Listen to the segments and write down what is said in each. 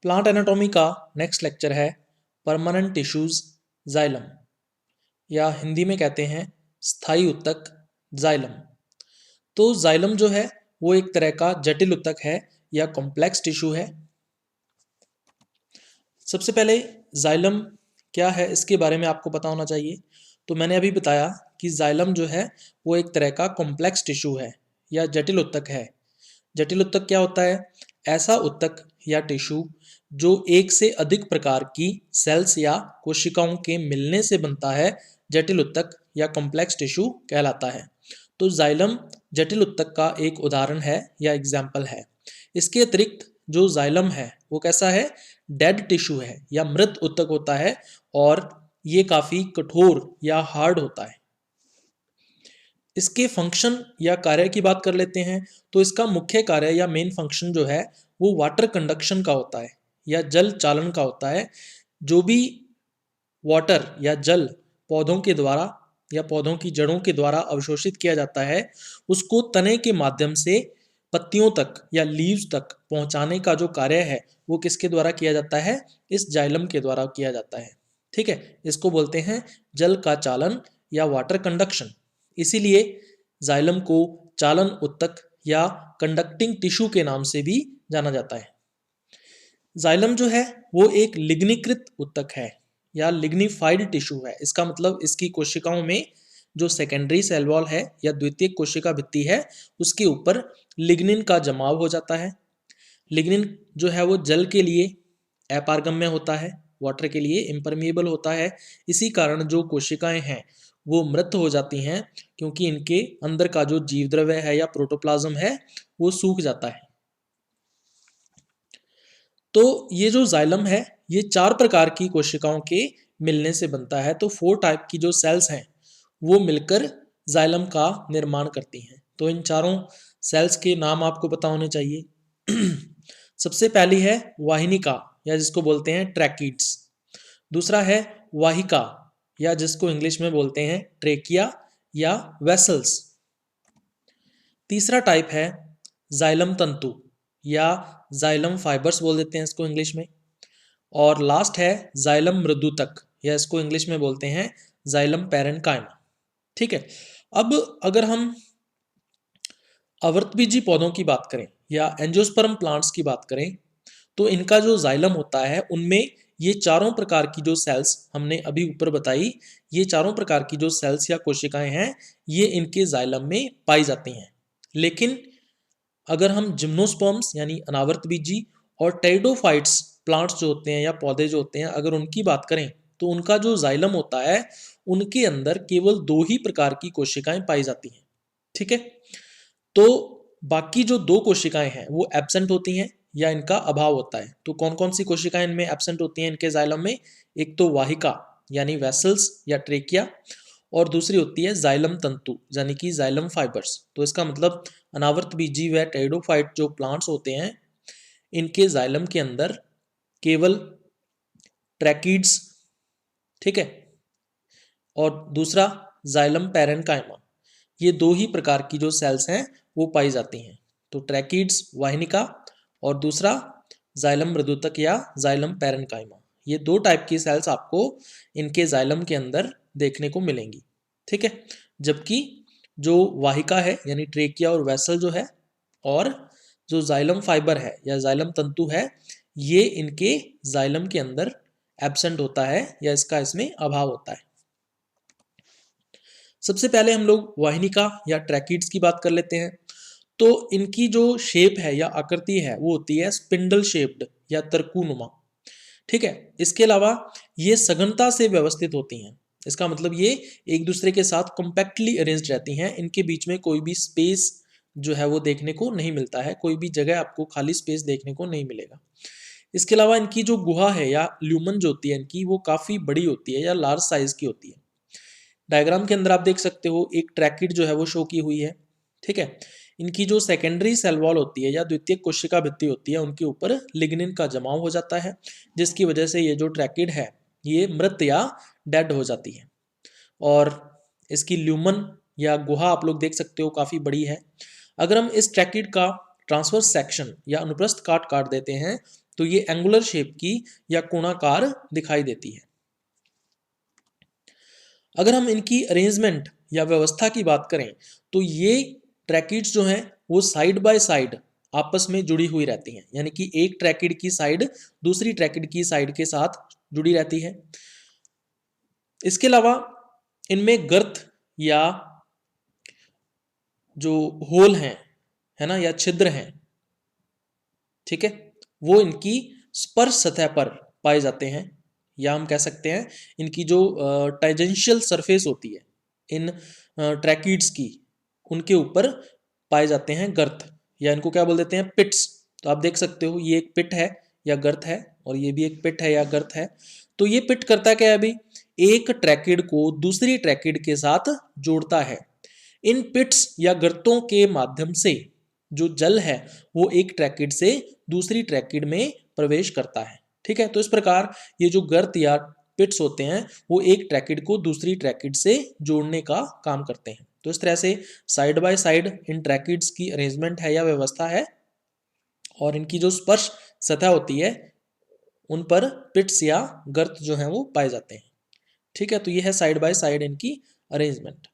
Plant anatomy का next lecture है permanent tissues xylem, या हिंदी में कहते हैं स्थायी उत्तक जाइलम। तो जाइलम जो है वो एक तरह का जटिल उत्तक है या कॉम्प्लेक्स टिश्यू है। सबसे पहले जाइलम क्या है इसके बारे में आपको पता होना चाहिए। तो मैंने अभी बताया कि जाइलम जो है वो एक तरह का कॉम्प्लेक्स टिश्यू है या जटिल उत्तक है। जटिल उत्तक क्या होता है? ऐसा उत्तक या टिश्यू जो एक से अधिक प्रकार की सेल्स या कोशिकाओं के मिलने से बनता है, जटिल उत्तक या कॉम्प्लेक्स टिश्यू कहलाता है। तो जाइलम जटिल उत्तक का एक उदाहरण है या एग्जाम्पल है। इसके अतिरिक्त जो जाइलम है वो कैसा है? डेड टिश्यू है या मृत उत्तक होता है, और ये काफ़ी कठोर या हार्ड होता है। इसके फंक्शन या कार्य की बात कर लेते हैं। तो इसका मुख्य कार्य या मेन फंक्शन जो है वो वाटर कंडक्शन का होता है या जल चालन का होता है। जो भी वाटर या जल पौधों के द्वारा या पौधों की जड़ों के द्वारा अवशोषित किया जाता है, उसको तने के माध्यम से पत्तियों तक या लीव्स तक पहुंचाने का जो कार्य है वो किसके द्वारा किया जाता है? इस जाइलम के द्वारा किया जाता है। ठीक है, इसको बोलते हैं जल का चालन या वाटर कंडक्शन। इसीलिए जाइलम को चालन उत्तक या कंडक्टिंग टिश्यू के नाम से भी जाना जाता है। जाइलम जो है वो एक लिग्नीकृत उत्तक है या लिग्निफाइड टिश्यू है। इसका मतलब इसकी कोशिकाओं में जो सेकेंडरी सेल वॉल है या द्वितीयक कोशिका भित्ति है उसके ऊपर लिग्निन का जमाव हो जाता है। लिग्निन जो है वो जल के लिए अपारगम्य होता है, वाटर के लिए इम्परमिएबल होता है। इसी कारण जो कोशिकाएं हैं वो मृत हो जाती हैं, क्योंकि इनके अंदर का जो जीव द्रव्य है या प्रोटोप्लाज्म है वो सूख जाता है। तो ये जो जाइलम है ये 4 प्रकार की कोशिकाओं के मिलने से बनता है। तो 4 टाइप की जो सेल्स हैं वो मिलकर जाइलम का निर्माण करती हैं। तो इन चारों सेल्स के नाम आपको पता होने चाहिए। सबसे पहली है वाहिनिका या जिसको बोलते हैं ट्रैकिड्स। दूसरा है वाहिका या जिसको इंग्लिश में बोलते हैं ट्रेकिया या वेसल्स। तीसरा टाइप है जाइलम तंतु या जाइलम फाइबर्स बोल देते हैं इसको इंग्लिश में। और लास्ट है जाइलम मृदुतक या इसको इंग्लिश में बोलते हैं जाइलम पैरेन्काइमा। ठीक है, अब अगर हम आवर्तबीजी पौधों की बात करें या एंजियोस्पर्म प्लांट्स की बात करें, तो इनका जो जाइलम होता है उनमें ये चारों प्रकार की जो सेल्स हमने अभी ऊपर बताई, ये चारों प्रकार की जो सेल्स या कोशिकाएं हैं ये इनके जाइलम में पाई जाती हैं। लेकिन अगर हम जिम्नोस्पर्म्स यानी अनावर्तबीजी और टेरिडोफाइट्स प्लांट्स जो होते हैं या पौधे जो होते हैं, अगर उनकी बात करें तो उनका जो जाइलम होता है उनके अंदर केवल 2 ही प्रकार की कोशिकाएं पाई जाती हैं। ठीक है, तो बाकी जो 2 कोशिकाएं हैं वो एब्सेंट होती हैं या इनका अभाव होता है। तो कौन कौन सी कोशिकाएं इनमें एब्सेंट होती हैं इनके जाइलम में? एक तो वाहिका यानी वेसल्स या ट्रेकिया, और दूसरी होती है जाइलम तंतु यानी कि जाइलम फाइबर्स। तो इसका मतलब अनावर्तबीजी व टेरिडोफाइट जो प्लांट्स होते हैं इनके जाइलम के अंदर केवल ट्रैकिड्स, ठीक है, और दूसरा जाइलम पैरेन्काइमा, ये 2 ही प्रकार की जो सेल्स हैं वो पाई जाती हैं। तो ट्रैकिड्स वाहिनिका और दूसरा जाइलम मृदुतक या जाइलम पैरेन्काइमा, ये 2 टाइप की सेल्स आपको इनके जाइलम के अंदर देखने को मिलेंगी। ठीक है, जबकि जो वाहिका है यानी ट्रेकिया और वेसल जो है, और जो जाइलम फाइबर है या जाइलम तंतु है, ये इनके जाइलम के अंदर एब्सेंट होता है या इसका इसमें अभाव होता है। सबसे पहले हम लोग वाहिनिका या ट्रैकिड्स की बात कर लेते हैं। तो इनकी जो शेप है या आकृति है वो होती है स्पिंडल शेप्ड या तरकूनुमा। ठीक है, इसके अलावा ये सघनता से व्यवस्थित होती हैं। इसका मतलब ये एक दूसरे के साथ कॉम्पैक्टली अरेंज्ड रहती हैं। इनके बीच में कोई भी स्पेस जो है वो देखने को नहीं मिलता है, कोई भी जगह आपको खाली स्पेस देखने को नहीं मिलेगा। इसके अलावा इनकी जो गुहा है या ल्यूमन जो होती है इनकी, वो काफ़ी बड़ी होती है या लार्ज साइज की होती है। डायग्राम के अंदर आप देख सकते हो एक ट्रैकिड जो है वो शो की हुई है। ठीक है, इनकी जो सेकेंडरी सेल वॉल होती है या द्वितीयक कोशिका भित्ति होती है उनके ऊपर लिग्निन का जमाव हो जाता है, जिसकी वजह से ये जो ट्रैकिड है ये मृत या डेड हो जाती है। और इसकी ल्यूमन या गुहा आप लोग देख सकते हो काफ़ी बड़ी है। अगर हम इस ट्रैकिड का ट्रांसवर्स सेक्शन या अनुप्रस्थ काट काट देते हैं तो ये एंगुलर शेप की या कोणाकार दिखाई देती है। अगर हम इनकी अरेंजमेंट या व्यवस्था की बात करें तो ये ट्रैकिड्स जो हैं वो साइड बाय साइड आपस में जुड़ी हुई रहती हैं, यानी कि एक ट्रैकिड की साइड दूसरी ट्रैकिड की साइड के साथ जुड़ी रहती है। इसके अलावा इनमें गर्त या जो होल हैं, है ना, या छिद्र हैं, ठीक है, वो इनकी स्पर्श सतह पर पाए जाते हैं, या हम कह सकते हैं इनकी जो टाइजेंशियल सरफेस होती है इन ट्रैकिड्स की, उनके ऊपर पाए जाते हैं गर्त, या इनको क्या बोल देते हैं, पिट्स। तो आप देख सकते हो ये एक पिट है या गर्त है, और ये भी एक पिट है या गर्त है। तो ये पिट करता क्या है अभी, एक ट्रैकिड को दूसरी ट्रैकिड के साथ जोड़ता है। इन पिट्स या गर्तों के माध्यम से जो जल है वो एक ट्रैकिड से दूसरी ट्रैकिड में प्रवेश करता है, ठीक है। तो इस प्रकार ये जो गर्त या पिट्स होते हैं वो एक ट्रैकिड को दूसरी ट्रैकिड से जोड़ने का काम करते हैं। तो इस तरह से side by side in tracheids की अरेंजमेंट है या व्यवस्था है, और इनकी जो स्पर्श सतह होती है उन पर पिट्स या गर्त जो हैं वो पाए जाते हैं, ठीक है। तो ये है साइड बाय साइड इनकी अरेंजमेंट।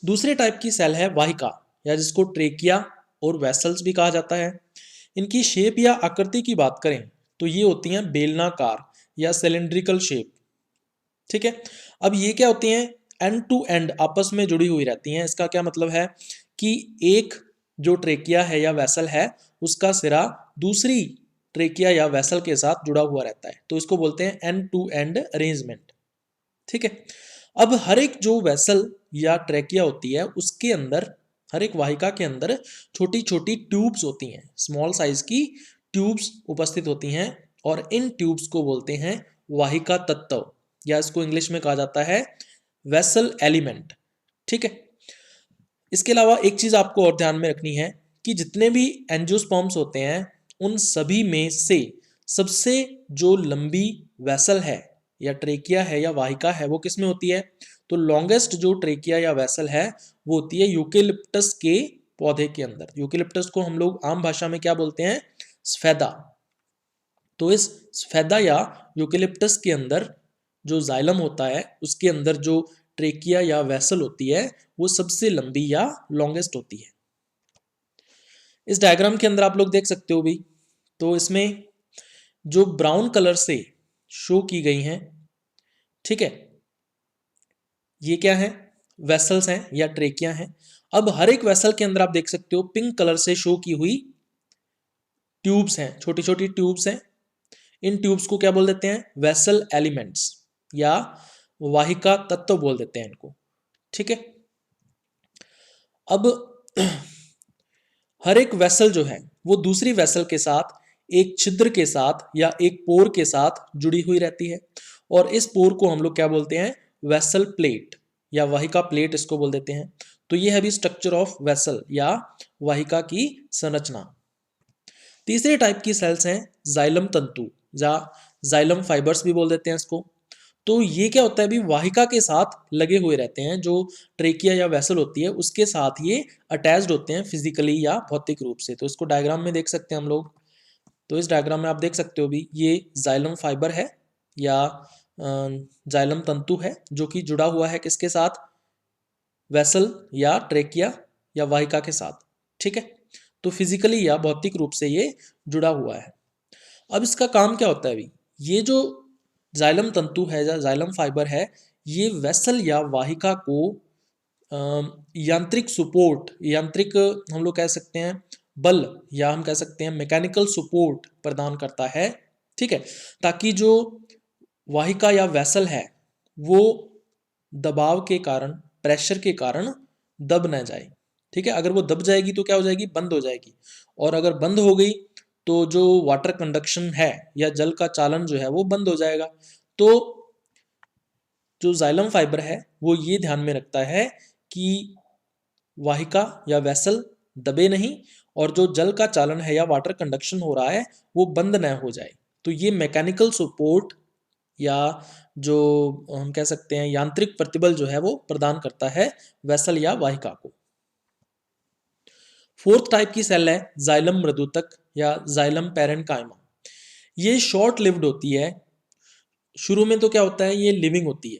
दूसरे टाइप की सेल है वाहिका, या जिसको ट्रेकिया और वेसल्स भी कहा जाता है। इनकी शेप या आकृति की बात करें तो ये होती हैं बेलनाकार या सिलेंड्रिकल शेप, ठीक है। अब ये क्या होती हैं, एंड टू एंड आपस में जुड़ी हुई रहती हैं। इसका क्या मतलब है कि एक जो ट्रेकिया है या वेसल है उसका सिरा दूसरी ट्रेकिया या वेसल के साथ जुड़ा हुआ रहता है, तो इसको बोलते हैं एंड टू एंड अरेंजमेंट, ठीक है। अब हर एक जो वेसल या ट्रेकिया होती है उसके अंदर, हर एक वाहिका के अंदर छोटी छोटी ट्यूब्स होती हैं, स्मॉल साइज की ट्यूब्स उपस्थित होती हैं, और इन ट्यूब्स को बोलते हैं वाहिका तत्व, या इसको इंग्लिश में कहा जाता है वेसल एलिमेंट, ठीक है। इसके अलावा एक चीज आपको और ध्यान में रखनी है कि जितने भी एंजियोस्पर्म्स होते हैं उन सभी में से सबसे जो लंबी वेसल है या ट्रेकिया है या वाहिका है वो किस में होती है, तो लॉन्गेस्ट जो ट्रेकिया या वेसल है वो होती है यूकेलिप्टस के पौधे के अंदर। यूकेलिप्टस को हम लोग आम भाषा में क्या बोलते हैं, स्फेदा। तो इस स्फेदा या यूकेलिप्टस के अंदर जो जाइलम होता है उसके अंदर जो ट्रेकिया या वेसल होती है वो सबसे लंबी या लॉन्गेस्ट होती है। इस डायग्राम के अंदर आप लोग देख सकते हो भी, तो इसमें जो ब्राउन कलर से शो की गई हैं, ठीक है, ये क्या है, वेसल्स हैं या ट्रेकिया हैं। अब हर एक वेसल के अंदर आप देख सकते हो पिंक कलर से शो की हुई ट्यूब्स हैं, छोटी छोटी ट्यूब्स हैं। इन ट्यूब्स को क्या बोल देते हैं, वेसल एलिमेंट्स या वाहिका तत्व बोल देते हैं इनको, ठीक है। अब हर एक वेसल जो है वो दूसरी वेसल के साथ एक छिद्र के साथ या एक पोर के साथ जुड़ी हुई रहती है, और इस पोर को हम लोग क्या बोलते हैं, वेसल प्लेट या वाहिका प्लेट इसको बोल देते हैं। तो ये है भी स्ट्रक्चर ऑफ वेसल या वाहिका की संरचना। तीसरे टाइप की सेल्स हैं जाइलम तंतु या जाइलम फाइबर्स भी बोल देते हैं इसको। तो ये क्या होता है, अभी वाहिका के साथ लगे हुए रहते हैं, जो ट्रेकिया या वेसल होती है उसके साथ ये अटैच्ड होते हैं फिजिकली या भौतिक रूप से। तो इसको डायग्राम में देख सकते हैं हम लोग। तो इस डायग्राम में आप देख सकते हो भी ये जाइलम फाइबर है या जाइलम तंतु है जो कि जुड़ा हुआ है किसके साथ, वेसल या ट्रेकिया या वाहिका के साथ, ठीक है। तो फिजिकली या भौतिक रूप से ये जुड़ा हुआ है। अब इसका काम क्या होता है, अभी ये जो जाइलम तंतु है या जाइलम फाइबर है ये वेसल या वाहिका को यांत्रिक सपोर्ट, यांत्रिक हम लोग कह सकते हैं बल, या हम कह सकते हैं मैकेनिकल सपोर्ट प्रदान करता है, ठीक है, ताकि जो वाहिका या वेसल है वो दबाव के कारण, प्रेशर के कारण दब ना जाए, ठीक है। अगर वो दब जाएगी तो क्या हो जाएगी, बंद हो जाएगी, और अगर बंद हो गई तो जो वाटर कंडक्शन है या जल का चालन जो है वो बंद हो जाएगा। तो जो जाइलम फाइबर है वो ये ध्यान में रखता है कि वाहिका या वेसल दबे नहीं, और जो जल का चालन है या वाटर कंडक्शन हो रहा है वो बंद न हो जाए। तो ये मैकेनिकल सपोर्ट या जो हम कह सकते हैं यांत्रिक प्रतिबल जो है वो प्रदान करता है वेसल या वाहिका को। फोर्थ टाइप की सेल है जाइलम मृदुतक या जाइलम पैरेन्काइमा। ये शॉर्ट लिव्ड होती है। शुरू में तो क्या होता है, ये लिविंग होती है,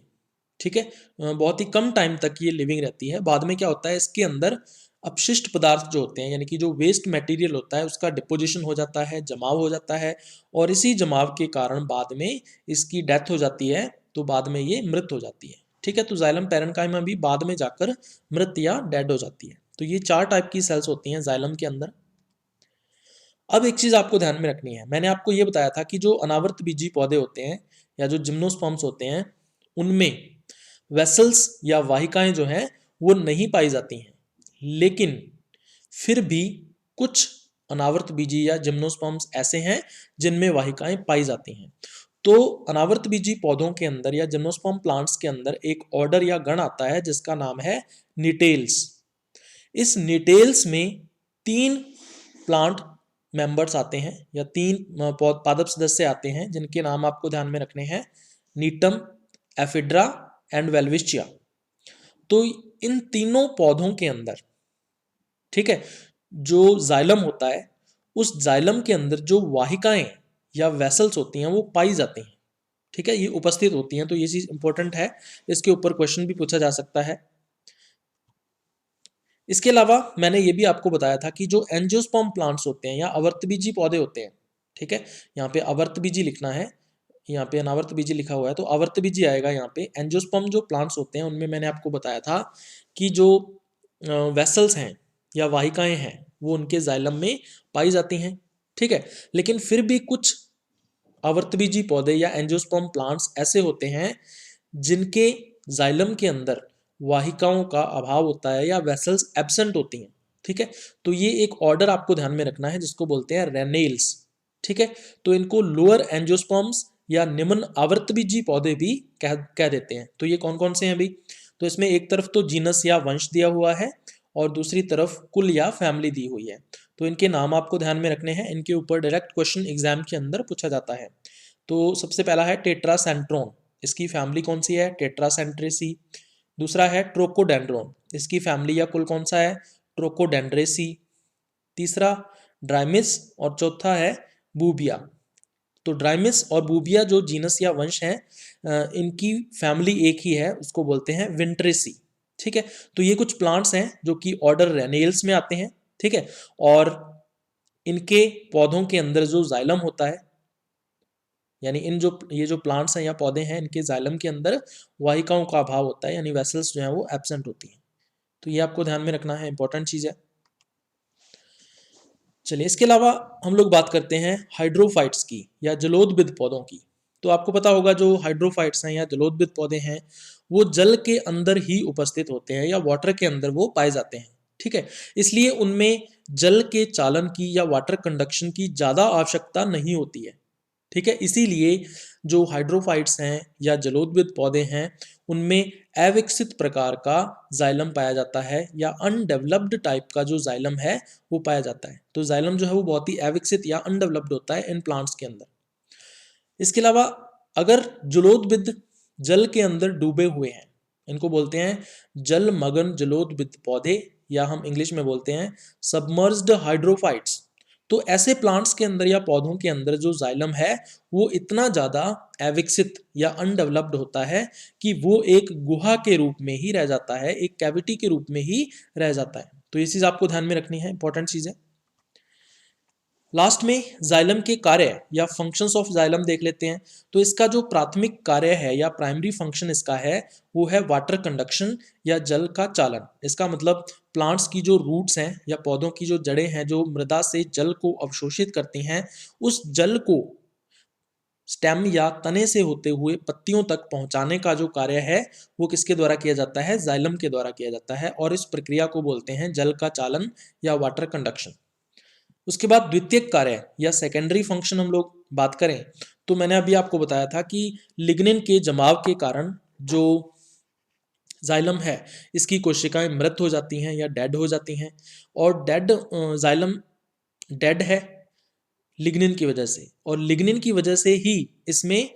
ठीक है, बहुत ही कम टाइम तक ये लिविंग रहती है। बाद में क्या होता है, इसके अंदर अपशिष्ट पदार्थ जो होते हैं, यानी कि जो वेस्ट मटेरियल होता है, उसका डिपोजिशन हो जाता है, जमाव हो जाता है, और इसी जमाव के कारण बाद में इसकी डेथ हो जाती है, तो बाद में ये मृत हो जाती है, ठीक है। तो जाइलम पैरेन्काइमा भी बाद में जाकर मृत या डेड हो जाती है। तो ये 4 टाइप की सेल्स होती हैं जाइलम के अंदर। अब एक चीज आपको ध्यान में रखनी है, मैंने आपको ये बताया था कि जो अनावर्त बीजी पौधे होते हैं या जो जिम्नोस्पर्म्स होते हैं, उनमें वेसल्स या वाहिकाएं जो हैं वो नहीं पाई जाती हैं, लेकिन फिर भी कुछ अनावर्त बीजी या जिम्नोस्पर्म्स ऐसे हैं जिनमें वाहिकाएं पाई जाती हैं। तो अनावर्त बीजी पौधों के अंदर या जिम्नोस्पर्म प्लांट्स के अंदर एक ऑर्डर या गण आता है जिसका नाम है निटेल्स। इस निटेल्स में 3 प्लांट मेंबर्स आते हैं या 3 पादप सदस्य आते हैं जिनके नाम आपको ध्यान में रखने हैं, नीटम, एफिड्रा एंड वेल्विशिया। तो इन तीनों पौधों के अंदर, ठीक है, जो जाइलम होता है, उस जाइलम के अंदर जो वाहिकाएं या वेसल्स होती हैं वो पाई जाती हैं, ठीक है, ये उपस्थित होती हैं। तो ये चीज इंपॉर्टेंट है, इसके ऊपर क्वेश्चन भी पूछा जा सकता है। इसके अलावा मैंने ये भी आपको बताया था कि जो एंजियोस्पर्म प्लांट्स होते हैं या आवर्तबीजी पौधे होते हैं, ठीक है, यहाँ पे आवर्तबीजी लिखना है, यहाँ पे अनावर्तबीजी लिखा हुआ है तो आवर्तबीजी आएगा यहाँ पे। एंजियोस्पर्म जो प्लांट्स होते हैं उनमें मैंने आपको बताया था कि जो वेसल्स हैं या वाहिकाएं हैं वो उनके जाइलम में पाई जाती हैं, ठीक है। लेकिन फिर भी कुछ आवर्तबीजी पौधे या एंजियोस्पर्म प्लांट्स ऐसे होते हैं जिनके जाइलम के अंदर वाहिकाओं का अभाव होता है या वेसल्स एब्सेंट होती हैं, ठीक है। तो ये एक ऑर्डर आपको ध्यान में रखना है जिसको बोलते हैं रेनेल्स, ठीक है। तो इनको लोअर एंजियोस्पर्म्स या निम्न आवर्तबीजी पौधे भी कह देते हैं। तो ये कौन कौन से हैं भाई, तो इसमें एक तरफ तो जीनस या वंश दिया हुआ है और दूसरी तरफ कुल या फैमिली दी हुई है। तो इनके नाम आपको ध्यान में रखने हैं, इनके ऊपर डायरेक्ट क्वेश्चन एग्जाम के अंदर पूछा जाता है। तो सबसे पहला है टेट्रासेंट्रोन, इसकी फैमिली कौन सी है, टेट्रासेंट्रेसी। दूसरा है ट्रोकोडेंड्रोन, इसकी फैमिली या कुल कौन सा है, ट्रोकोडेंड्रेसी। तीसरा ड्राइमिस और चौथा है बूबिया। तो ड्राइमिस और बूबिया जो जीनस या वंश हैं, इनकी फैमिली एक ही है, उसको बोलते हैं विंट्रेसी, ठीक है। तो ये कुछ प्लांट्स हैं जो कि ऑर्डर रेनेल्स में आते हैं, ठीक है, और इनके पौधों के अंदर जो जाइलम होता है, यानी ये जो प्लांट्स हैं या पौधे हैं, इनके जाइलम के अंदर वाहिकाओं का अभाव होता है, यानी वेसल्स जो हैं वो एब्सेंट होती हैं। तो ये आपको ध्यान में रखना है, इंपॉर्टेंट चीज़ है। चलिए, इसके अलावा हम लोग बात करते हैं हाइड्रोफाइट्स की या जलोदबिद पौधों की। तो आपको पता होगा जो हाइड्रोफाइट्स हैं या जलोदबिद पौधे हैं वो जल के अंदर ही उपस्थित होते हैं या वाटर के अंदर वो पाए जाते हैं, ठीक है। इसलिए उनमें जल के चालन की या वाटर कंडक्शन की ज़्यादा आवश्यकता नहीं होती है, ठीक है। इसीलिए जो हाइड्रोफाइट्स हैं या जलोदबिद पौधे हैं उनमें अविकसित प्रकार का जाइलम पाया जाता है या अनडेवलप्ड टाइप का जो जाइलम है वो पाया जाता है। तो जाइलम जो है वो बहुत ही अविकसित या अनडेवलप्ड होता है इन प्लांट्स के अंदर। इसके अलावा अगर जलोदबिद जल के अंदर डूबे हुए हैं, इनको बोलते हैं जलमग्न जलोदबिद पौधे या हम इंग्लिश में बोलते हैं सबमर्ज्ड हाइड्रोफाइट्स। तो ऐसे प्लांट्स के अंदर या पौधों के अंदर जो जाइलम है वो इतना ज़्यादा अविकसित या अनडेवलप्ड होता है कि वो एक गुहा के रूप में ही रह जाता है, एक कैविटी के रूप में ही रह जाता है। तो ये चीज़ आपको ध्यान में रखनी है, इंपॉर्टेंट चीज़ है। लास्ट में जाइलम के कार्य या फंक्शंस ऑफ जाइलम देख लेते हैं। तो इसका जो प्राथमिक कार्य है या प्राइमरी फंक्शन इसका है वो है वाटर कंडक्शन या जल का चालन। इसका मतलब प्लांट्स की जो रूट्स हैं या पौधों की जो जड़ें हैं जो मृदा से जल को अवशोषित करती हैं, उस जल को स्टेम या तने से होते हुए पत्तियों तक पहुंचाने का जो कार्य है वो किसके द्वारा किया जाता है, जाइलम के द्वारा किया जाता है, और इस प्रक्रिया को बोलते हैं जल का चालन या वाटर कंडक्शन। उसके बाद द्वितीयक कार्य या सेकेंडरी फंक्शन हम लोग बात करें तो मैंने अभी आपको बताया था कि लिग्निन के जमाव के कारण जो जाइलम है इसकी कोशिकाएं मृत हो जाती हैं या डेड हो जाती हैं, और डेड जाइलम डेड है लिग्निन की वजह से, और लिग्निन की वजह से ही इसमें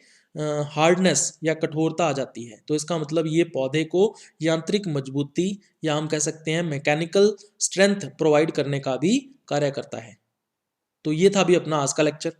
हार्डनेस या कठोरता आ जाती है। तो इसका मतलब ये पौधे को यांत्रिक मजबूती या हम कह सकते हैं मैकेनिकल स्ट्रेंथ प्रोवाइड करने का भी कार्य करता है। तो ये था भी अपना आज का लेक्चर।